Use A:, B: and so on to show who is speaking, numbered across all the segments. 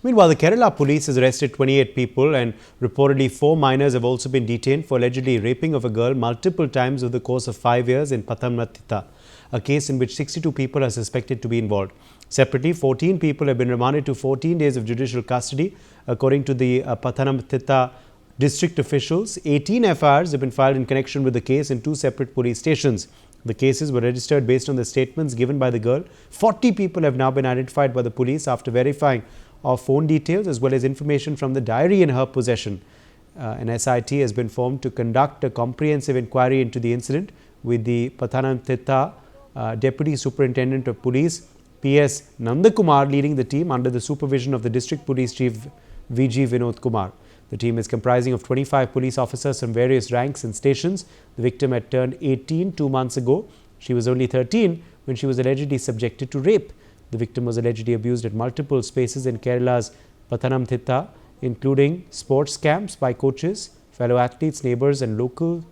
A: Meanwhile, the Kerala police has arrested 28 people and reportedly 4 minors have also been detained for allegedly raping of a girl multiple times over the course of 5 years in Pathanamthitta, a case in which 62 people are suspected to be involved. Separately, 14 people have been remanded to 14 days of judicial custody. According to the Pathanamthitta district officials, 18 FIRs have been filed in connection with the case in 2 separate police stations. The cases were registered based on the statements given by the girl. 40 people have now been identified by the police after verifying of phone details as well as information from the diary in her possession. An SIT has been formed to conduct a comprehensive inquiry into the incident, with the Pathanamthitta Deputy Superintendent of Police PS Nandakumar leading the team under the supervision of the District Police Chief VG Vinod Kumar. The team is comprising of 25 police officers from various ranks and stations. The victim had turned 18 2 months ago. She was only 13 when she was allegedly subjected to rape. The victim was allegedly abused at multiple spaces in Kerala's Pathanamthitta, including sports camps by coaches, fellow athletes, neighbors and local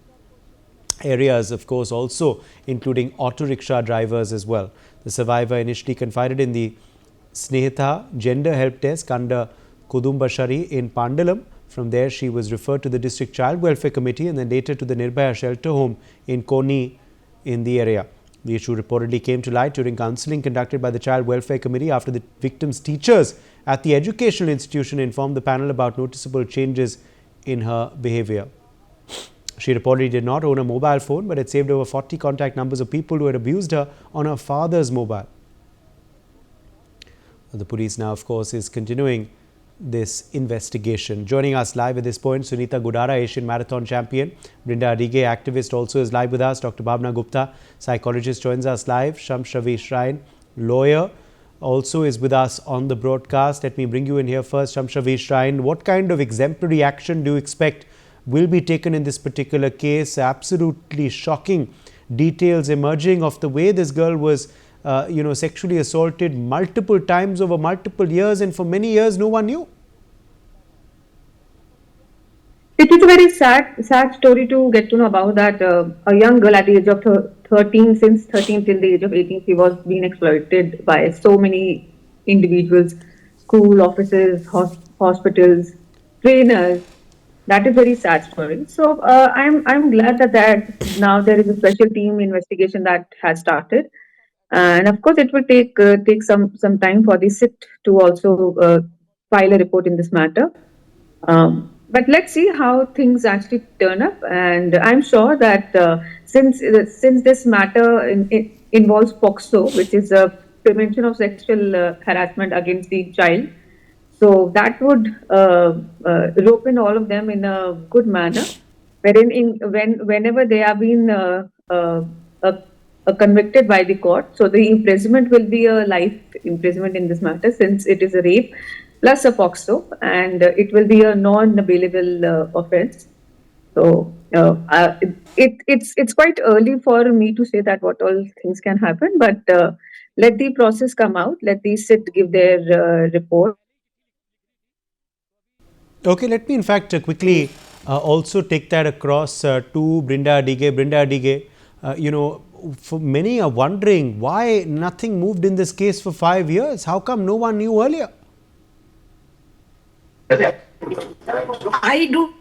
A: areas, of course, also including auto rickshaw drivers as well. The survivor initially confided in the Snehita Gender Help Desk under Kudumbashari in Pandalam. From there, she was referred to the District Child Welfare Committee and then later to the Nirbhaya Shelter Home in Koni in the area. The issue reportedly came to light during counselling conducted by the Child Welfare Committee after the victim's teachers at the educational institution informed the panel about noticeable changes in her behaviour. She reportedly did not own a mobile phone but had saved over 40 contact numbers of people who had abused her on her father's mobile. The police now, of course, is continuing this investigation. Joining us live at this point, Sunita Gudara, Asian Marathon champion. Brinda Adige, activist, also is live with us. Dr. Bhavna Gupta, psychologist, joins us live. Shamshavi Shrine, lawyer, also is with us on the broadcast. Let me bring you in here first. Shamshavi Shrine, what kind of exemplary action do you expect will be taken in this particular case? Absolutely shocking details emerging of the way this girl was sexually assaulted multiple times over multiple years, and for many years no one knew.
B: It is a very sad story to get to know about that. A young girl at the age of 13, since 13 till the age of 18, she was being exploited by so many individuals, school officers, hospitals, trainers. That is very sad story. So I'm glad that now there is a special team investigation that has started. And of course, it will take some time for the SIT to also file a report in this matter. But let's see how things actually turn up. And I'm sure that since this matter involves POXO, which is a prevention of sexual harassment against the child, so that would rope in all of them in a good manner, wherein whenever they have been convicted by the court, so the imprisonment will be a life imprisonment in this matter, since it is a rape plus a POXO, and it will be a non-bailable offence. So it's quite early for me to say that what all things can happen, but let the process come out. Let the SIT give their report.
A: Okay, let me in fact quickly also take that across to Brinda Adige. Brinda Adige, for many are wondering why nothing moved in this case for 5 years. How come no one knew earlier?
C: I do.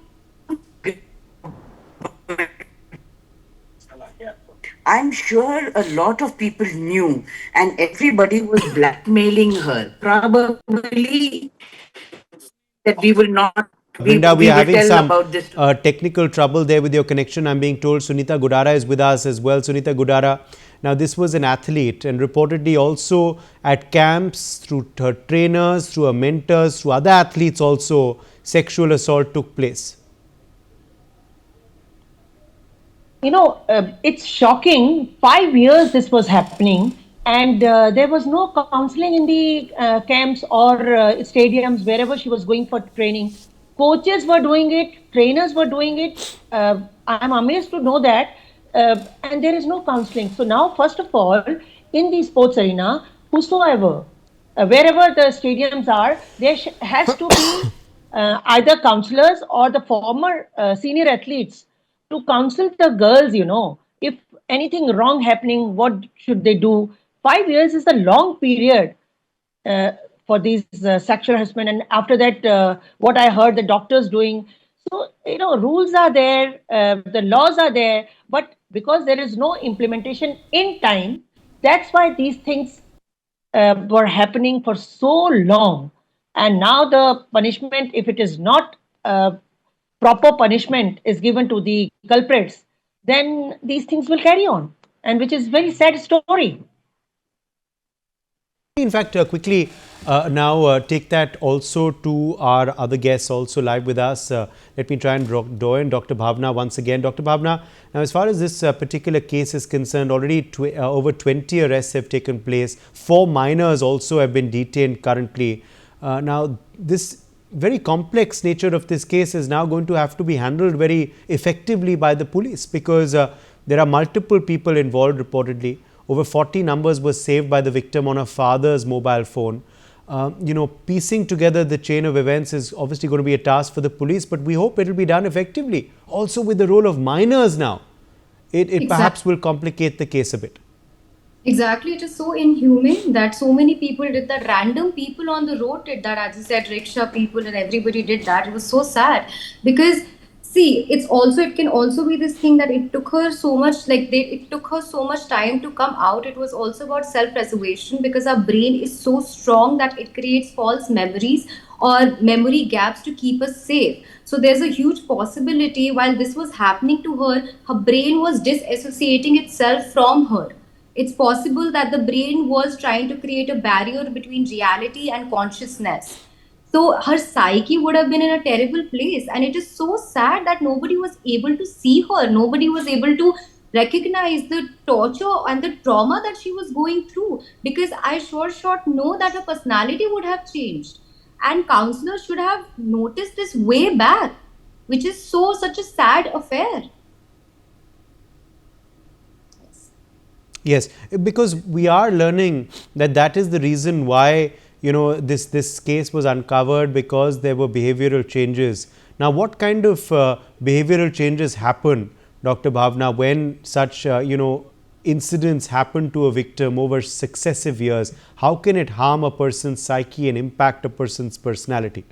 C: I'm sure a lot of people knew, and everybody was blackmailing her. Probably that we will not.
A: Brinda, we are having some technical trouble there with your connection. I'm being told Sunita Gudara is with us as well. Sunita Gudara, now this was an athlete and reportedly also at camps, through her trainers, through her mentors, through other athletes also, sexual assault took place.
D: It's shocking. 5 years this was happening, and there was no counseling in the camps or stadiums wherever she was going for training. Coaches were doing it, trainers were doing it. I'm amazed to know that, and there is no counseling. So now, first of all, in the sports arena, whosoever, wherever the stadiums are, there has to be either counselors or the former senior athletes to counsel the girls, if anything wrong happening, what should they do? 5 years is a long period. for these sexual harassment. And after that, what I heard the doctors doing. So, rules are there, the laws are there, but because there is no implementation in time, that's why these things were happening for so long. And now the punishment, if it is not proper punishment is given to the culprits, then these things will carry on, and which is very sad story.
A: In fact, quickly now take that also to our other guests also live with us. Let me try and join Dr. Bhavna once again. Dr. Bhavna, now as far as this particular case is concerned, already over 20 arrests have taken place. 4 minors also have been detained currently. Now, this very complex nature of this case is now going to have to be handled very effectively by the police, because there are multiple people involved reportedly. Over 40 numbers were saved by the victim on her father's mobile phone. Piecing together the chain of events is obviously going to be a task for the police, but we hope it will be done effectively. Also with the role of minors now, it perhaps will complicate the case a bit.
E: Exactly, it is so inhumane that so many people did that. Random people on the road did that. As you said, rickshaw people and everybody did that. It was so sad because see, it can also be this thing that it took her so much, it took her so much time to come out. It was also about self-preservation because our brain is so strong that it creates false memories or memory gaps to keep us safe. So there's a huge possibility while this was happening to her, her brain was disassociating itself from her. It's possible that the brain was trying to create a barrier between reality and consciousness. So her psyche would have been in a terrible place. And it is so sad that nobody was able to see her. Nobody was able to recognize the torture and the trauma that she was going through. Because I sure shot know that her personality would have changed. And counselors should have noticed this way back, which is such a sad affair.
A: Yes, because we are learning that is the reason why this case was uncovered, because there were behavioral changes. Now, what kind of behavioral changes happen, Dr. Bhavna, when such incidents happen to a victim over successive years? How can it harm a person's psyche and impact a person's personality?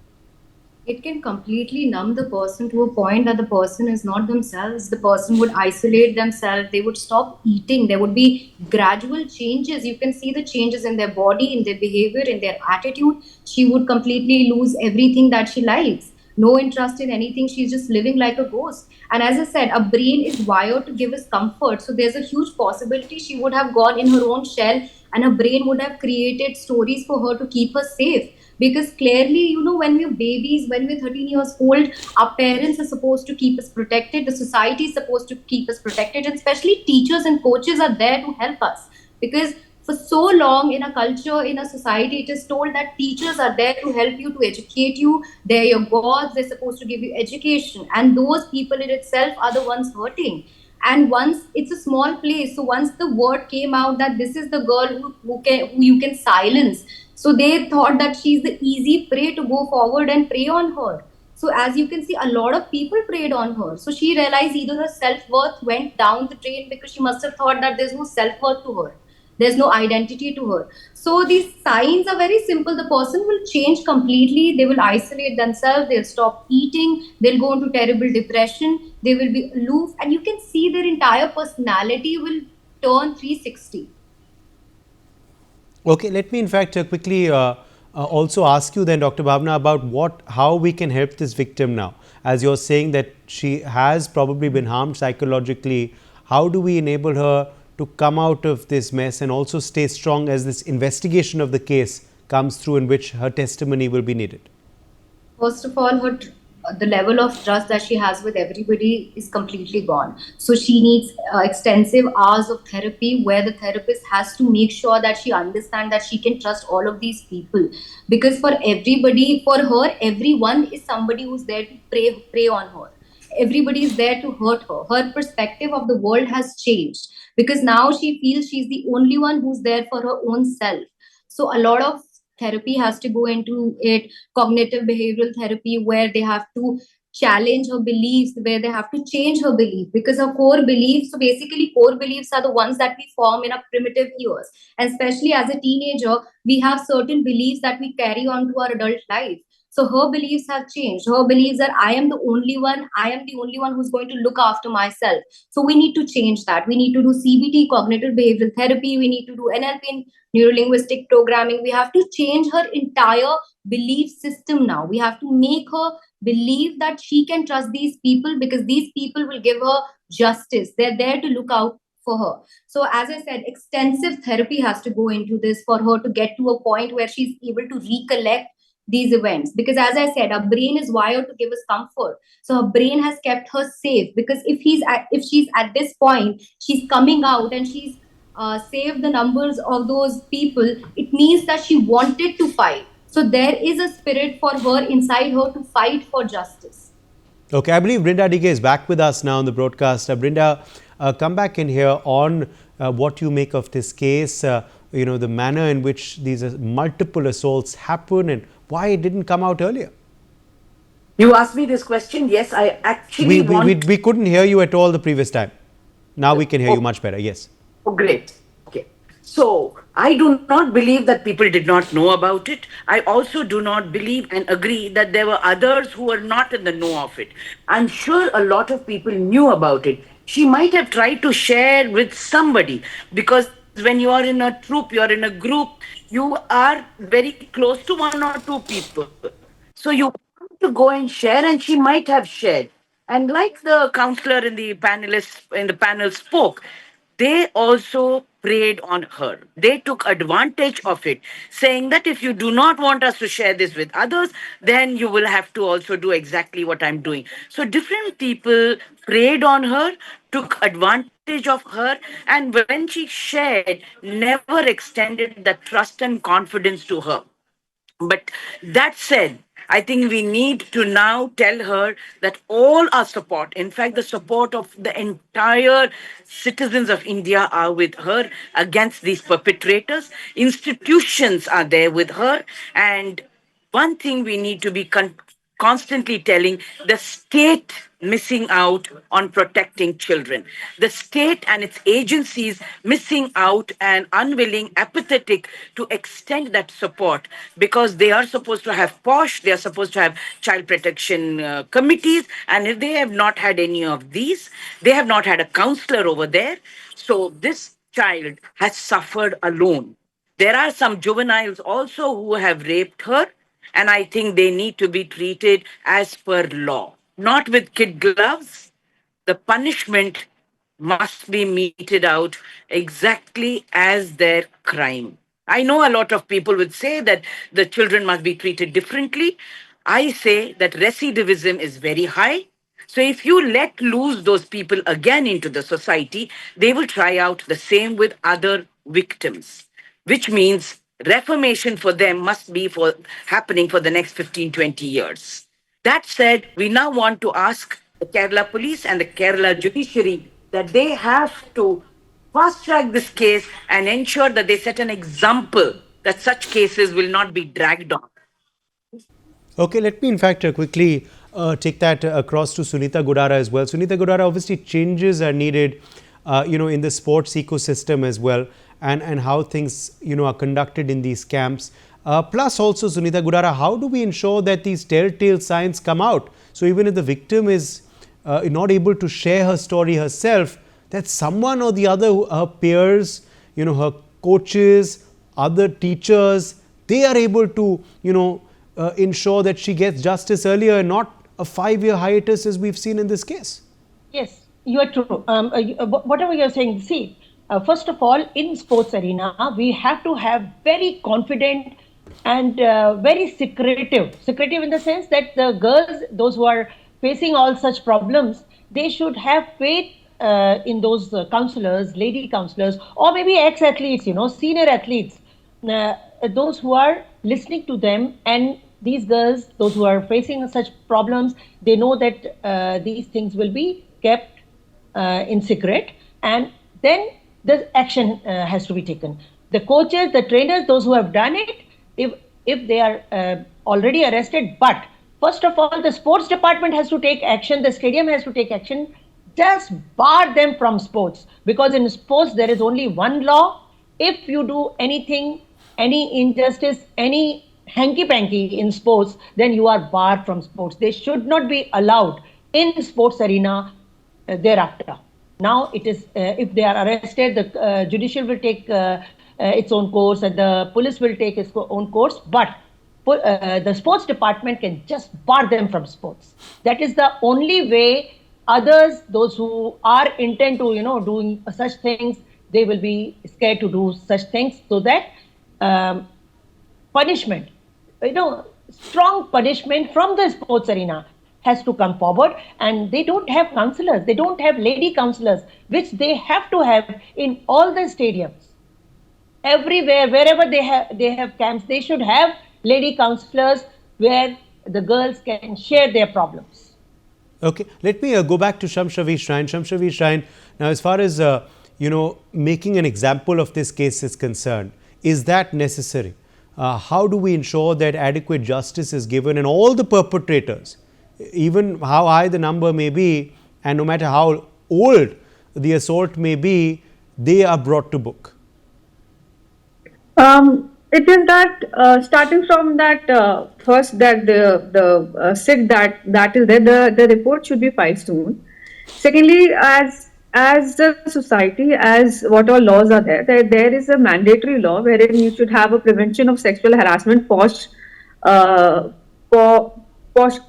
E: It can completely numb the person to a point that the person is not themselves. The person would isolate themselves. They would stop eating. There would be gradual changes. You can see the changes in their body, in their behavior, in their attitude. She would completely lose everything that she likes. No interest in anything. She's just living like a ghost. And as I said, a brain is wired to give us comfort. So there's a huge possibility she would have gone in her own shell and her brain would have created stories for her to keep her safe. Because clearly, when we're babies, when we're 13 years old, our parents are supposed to keep us protected, the society is supposed to keep us protected, and especially teachers and coaches are there to help us. Because for so long in a culture, in a society, it is told that teachers are there to help you, to educate you. They're your gods, they're supposed to give you education, and those people in itself are the ones hurting. And once it's a small place, so once the word came out that this is the girl who you can silence, so they thought that she's the easy prey to go forward and prey on her. So as you can see, a lot of people preyed on her. So she realized either her self-worth went down the drain because she must have thought that there's no self-worth to her. There's no identity to her. So these signs are very simple. The person will change completely. They will isolate themselves. They'll stop eating. They'll go into terrible depression. They will be aloof. And you can see their entire personality will turn 360.
A: Okay, let me in fact quickly also ask you then, Dr. Bhavna, about how we can help this victim now. As you're saying that she has probably been harmed psychologically, how do we enable her to come out of this mess and also stay strong as this investigation of the case comes through, in which her testimony will be needed?
E: First of all, the level of trust that she has with everybody is completely gone. So she needs extensive hours of therapy where the therapist has to make sure that she understands that she can trust all of these people. Because for her, everyone is somebody who's there to prey on her. Everybody is there to hurt her. Her perspective of the world has changed because now she feels she's the only one who's there for her own self. So a lot of therapy has to go into it, cognitive behavioral therapy, where they have to challenge her beliefs, where they have to change her belief, because her core beliefs, so basically core beliefs are the ones that we form in our primitive years, and especially as a teenager we have certain beliefs that we carry on to our adult life. So her beliefs have changed. Her beliefs that I am the only one, I am the only one who's going to look after myself. So we need to change that. We need to do CBT, cognitive behavioral therapy. We need to do NLP, neuro-linguistic programming. We have to change her entire belief system now. We have to make her believe that she can trust these people, because these people will give her justice. They're there to look out for her. So, as I said, extensive therapy has to go into this for her to get to a point where she's able to recollect these events, because as I said, our brain is wired to give us comfort. So her brain has kept her safe, because if she's at this point, she's coming out and she's saved the numbers of those people, it means that she wanted to fight. So there is a spirit for her inside her to fight for justice.
A: Okay, I believe Brinda Dike is back with us now on the broadcast. Brinda, come back in here on what you make of this case, the manner in which these multiple assaults happen and why it didn't come out earlier.
C: You asked me this question. Yes, I actually
A: we couldn't hear you at all the previous time. Now we can hear you much better. Yes.
C: Oh, great. Okay. So I do not believe that people did not know about it. I also do not believe and agree that there were others who were not in the know of it. I'm sure a lot of people knew about it. She might have tried to share with somebody, because when you are in a troop, you are in a group, you are very close to one or two people. So you want to go and share, and she might have shared. And like the counselor in the panel spoke, they also preyed on her. They took advantage of it, saying that if you do not want us to share this with others, then you will have to also do exactly what I'm doing. So different people preyed on her, took advantage of her, and when she shared, never extended the trust and confidence to her. But that said, I think we need to now tell her that all our support, in fact, the support of the entire citizens of India, are with her against these perpetrators. Institutions are there with her. And one thing we need to be constantly telling: the state missing out on protecting children, the state and its agencies missing out and unwilling, apathetic to extend that support, because they are supposed to have POSH, they are supposed to have child protection committees, and if they have not had any of these, they have not had a counselor over there. So this child has suffered alone. There are some juveniles also who have raped her, and I think they need to be treated as per law, not with kid gloves. The punishment must be meted out exactly as their crime. I know a lot of people would say that the children must be treated differently. I say that recidivism is very high. So if you let loose those people again into the society, they will try out the same with other victims, which means reformation for them must be for happening for the next 15, 20 years. That said, we now want to ask the Kerala police and the Kerala judiciary that they have to fast track this case and ensure that they set an example that such cases will not be dragged on.
A: Okay, let me in fact quickly take that across to Sunita Gudara as well. Sunita Gudara, obviously changes are needed, in the sports ecosystem as well, and how things, are conducted in these camps. Plus also, Sunita Gudara, how do we ensure that these telltale signs come out? So even if the victim is not able to share her story herself, that someone or the other, her peers, her coaches, other teachers, they are able to, ensure that she gets justice earlier and not a 5-year hiatus as we've seen in this case.
D: Yes, you are true. Whatever you're saying, see, first of all, in sports arena, we have to have very confident and very secretive in the sense that the girls, those who are facing all such problems, they should have faith in those counselors, lady counselors, or maybe ex-athletes, senior athletes, those who are listening to them. And these girls, those who are facing such problems, they know that these things will be kept in secret, and then the action has to be taken. The coaches, the trainers, those who have done it, if they are already arrested, but First of all, the sports department has to take action, the stadium has to take action, just bar them from sports, because in sports there is only one law. If you do anything, any injustice, any hanky panky in sports, then you are barred from sports. They should not be allowed in sports arena thereafter. Now it is, if they are arrested, the judicial will take its own course and the police will take its own course, but the sports department can just bar them from sports. That is the only way. Others, those who are intent to, doing such things, they will be scared to do such things, so that punishment, strong punishment from the sports arena has to come forward. And they don't have counselors, they don't have lady counselors, which they have to have in all the stadiums. Everywhere, wherever they have camps, they should have lady counselors where the girls can share their problems.
A: Okay, let me go back to Shamshavi Shrine. Shamshavi Shrine, now as far as, making an example of this case is concerned, is that necessary? How do we ensure that adequate justice is given and all the perpetrators, even how high the number may be and no matter how old the assault may be, they are brought to book?
B: It is that starting from that first, that the sick that is there, the report should be filed soon. Secondly, as a society, as what all laws are there is a mandatory law wherein you should have a prevention of sexual harassment post post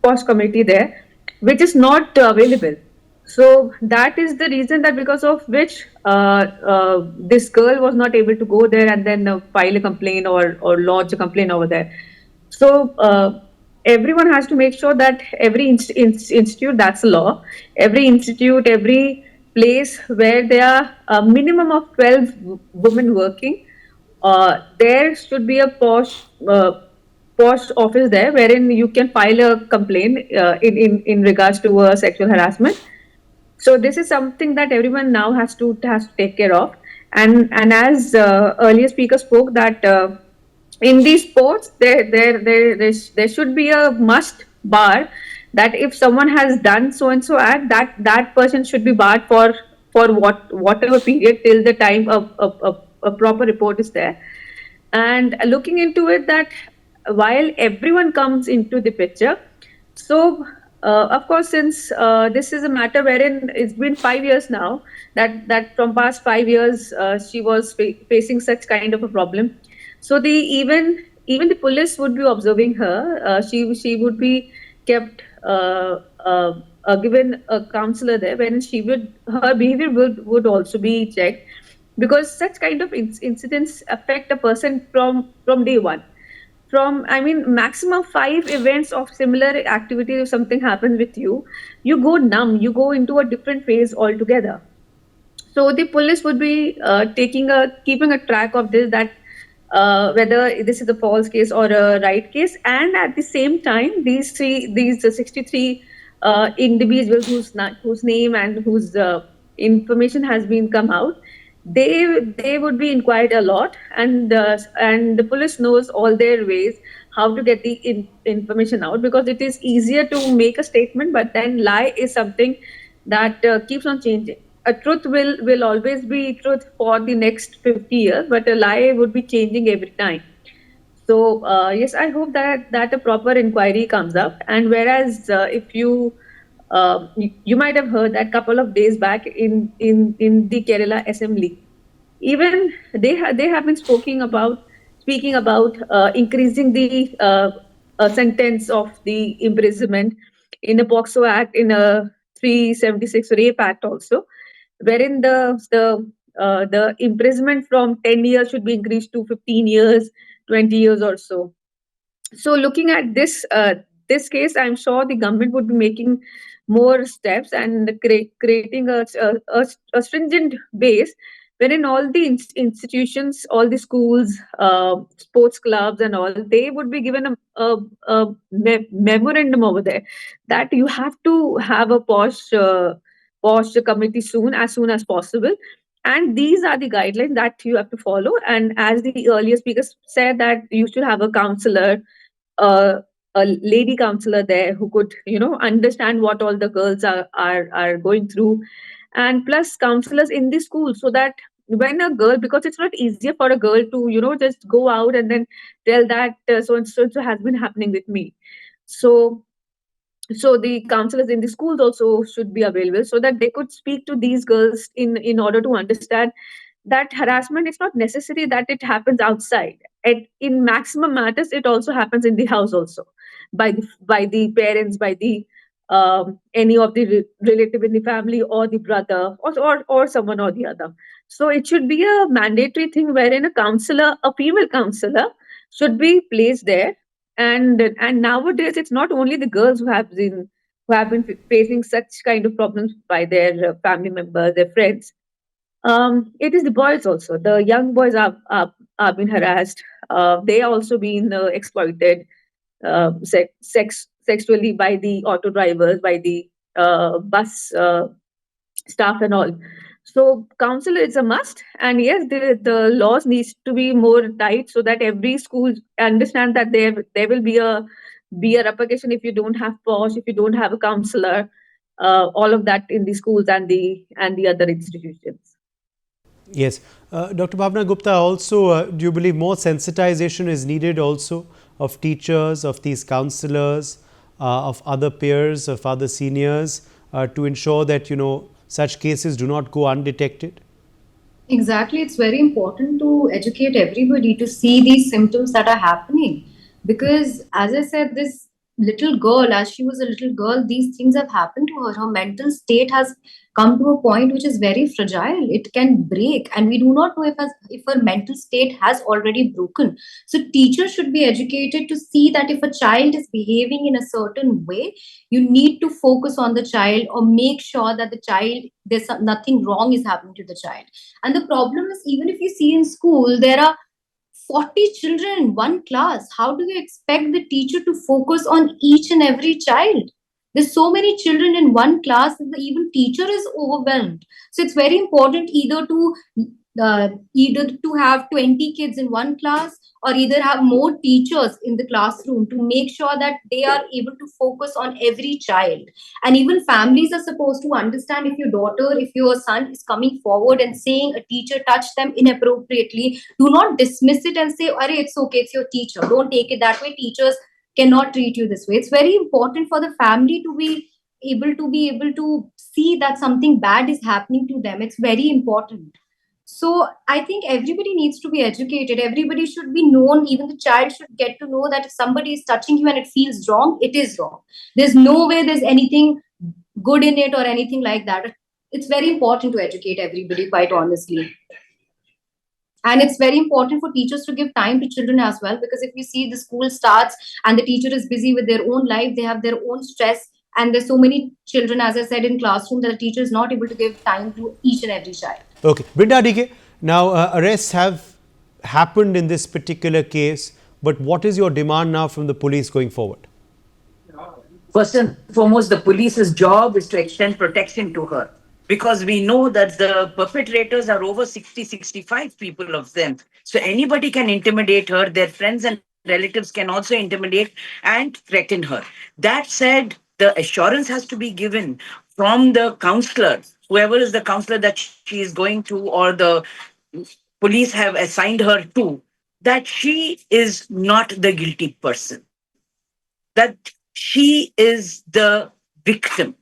B: post committee there, which is not available. So that is the reason that because of which this girl was not able to go there and then file a complaint or lodge a complaint over there. So everyone has to make sure that every institute, that's the law, every institute, every place where there are a minimum of 12 women working, there should be a post office there wherein you can file a complaint in regards to sexual harassment. So this is something that everyone now has to take care of. And as earlier speaker spoke, that in these sports there should be a must bar, that if someone has done so and so act, that person should be barred for whatever period till the time a proper report is there. And looking into it, that while everyone comes into the picture, so of course, since this is a matter wherein it's been 5 years now, that from past 5 years she was facing such kind of a problem. So even the police would be observing her. She would be kept given a counselor there, wherein her behavior would also be checked, because such kind of incidents affect a person from day one. Maximum 5 events of similar activity, if something happens with you, you go numb, you go into a different phase altogether. So the police would be keeping a track of this, that whether this is a false case or a right case. And at the same time, these 63 individuals whose name and whose information has been come out, they would be inquired a lot, and the police knows all their ways how to get the information out, because it is easier to make a statement, but then lie is something that keeps on changing. A truth will always be truth for the next 50 years, but a lie would be changing every time. So yes, I hope that a proper inquiry comes up. And whereas if you might have heard that couple of days back in the Kerala Assembly, even they have been speaking about increasing the sentence of the imprisonment in a POCSO Act, in a 376 Rape Act also, wherein the imprisonment from 10 years should be increased to 15 years, 20 years or so. So looking at this case, I'm sure the government would be making more steps and creating a stringent base wherein all the institutions, all the schools, sports clubs and all, they would be given a memorandum over there that you have to have a posh committee as soon as possible. And these are the guidelines that you have to follow. And as the earlier speakers said, that you should have a counselor, a lady counselor there who could, understand what all the girls are going through, and plus counselors in the school, so that when a girl, because it's not easier for a girl to, just go out and then tell that so and so has been happening with me. So the counselors in the schools also should be available, so that they could speak to these girls in order to understand that harassment is not necessary that it happens outside. And in maximum matters, it also happens in the house also, by the parents, by the any of the relative in the family, or the brother, or someone or the other. So it should be a mandatory thing wherein a female counselor should be placed there. And nowadays it's not only the girls who have been facing such kind of problems by their family members, their friends. It is the boys also. The young boys are being harassed. They are also being exploited sexually by the auto drivers, by the bus staff and all. So council is a must, and yes, the laws needs to be more tight, so that every school understand that there will be a repercussion if you don't have POS, if you don't have a counselor, all of that in the schools and the other institutions.
A: Yes. Dr. Bhavna Gupta, also, do you believe more sensitization is needed also of teachers, of these counselors, of other peers, of other seniors, to ensure that, such cases do not go undetected?
E: Exactly, it's very important to educate everybody to see these symptoms that are happening. Because, as I said, this little girl, as she was a little girl, these things have happened to her. Her mental state has come to a point which is very fragile. It can break, and we do not know if her mental state has already broken. So, teachers should be educated to see that if a child is behaving in a certain way, you need to focus on the child, or make sure that the child, nothing wrong is happening to the child. And the problem is, even if you see in school, there are 40 children in one class. How do you expect the teacher to focus on each and every child? There's so many children in one class that the even teacher is overwhelmed. So it's very important either to have 20 kids in one class, or either have more teachers in the classroom to make sure that they are able to focus on every child. And even families are supposed to understand, if your daughter, if your son is coming forward and saying a teacher touched them inappropriately, do not dismiss it and say, "Arey, it's okay, it's your teacher. Don't take it that way. Teachers cannot treat you this way." It's very important for the family to be able to see that something bad is happening to them. It's very important. So I think everybody needs to be educated. Everybody should be known. Even the child should get to know that if somebody is touching you and it feels wrong, it is wrong. There's no way there's anything good in it or anything like that. It's very important to educate everybody, quite honestly. And it's very important for teachers to give time to children as well, because if you see, the school starts and the teacher is busy with their own life, they have their own stress, and there's so many children, as I said, in classroom, that the teacher is not able to give time to each and every child.
A: Okay. Brinda DK, now arrests have happened in this particular case, but what is your demand now from the police going forward?
C: First and foremost, the police's job is to extend protection to her, because we know that the perpetrators are over 60, 65 people of them. So anybody can intimidate her. Their friends and relatives can also intimidate and threaten her. That said, the assurance has to be given from the counselor, whoever is the counselor that she is going to, or the police have assigned her to, that she is not the guilty person, that she is the victim,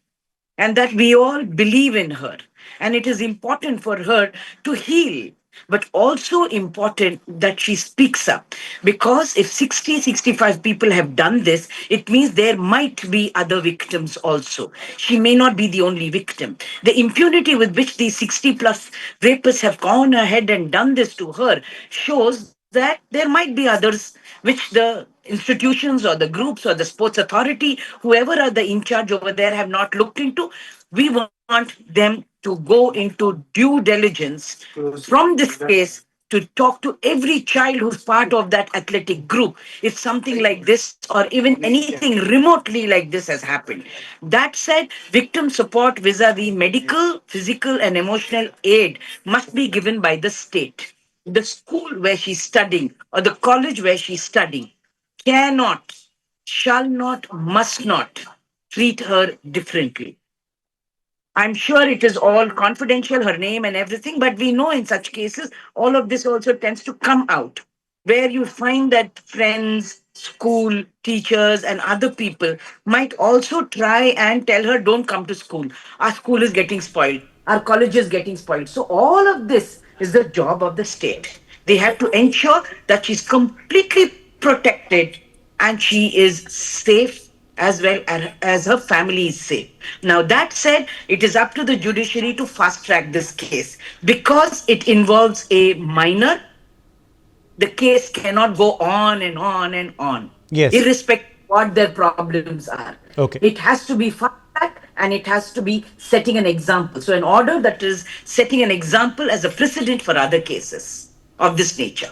C: and that we all believe in her. And it is important for her to heal, but also important that she speaks up. Because if 60, 65 people have done this, it means there might be other victims also. She may not be the only victim. The impunity with which these 60 plus rapists have gone ahead and done this to her shows that there might be others which the institutions or the groups or the sports authority, whoever are the in charge over there, have not looked into. We want them to go into due diligence from this case, to talk to every child who's part of that athletic group if something like this or even anything remotely like this has happened. That said, victim support vis-a-vis medical, physical, and emotional aid must be given by the state. The school where she's studying or the college where she's studying cannot shall not, must not treat her differently. I'm sure it is all confidential, her name and everything, but we know in such cases, all of this also tends to come out, where you find that friends, school, teachers, and other people might also try and tell her, don't come to school. Our school is getting spoiled. Our college is getting spoiled. So, all of this is the job of the state. They have to ensure that she's completely protected and she is safe as well as her family is safe. Now, that said, it is up to the judiciary to fast track this case because it involves a minor. The case cannot go on and on and on,
A: Yes.
C: irrespective of what their problems are.
A: Okay.
C: It has to be fast tracked and it has to be setting an example. So, an order that is setting an example as a precedent for other cases of this nature.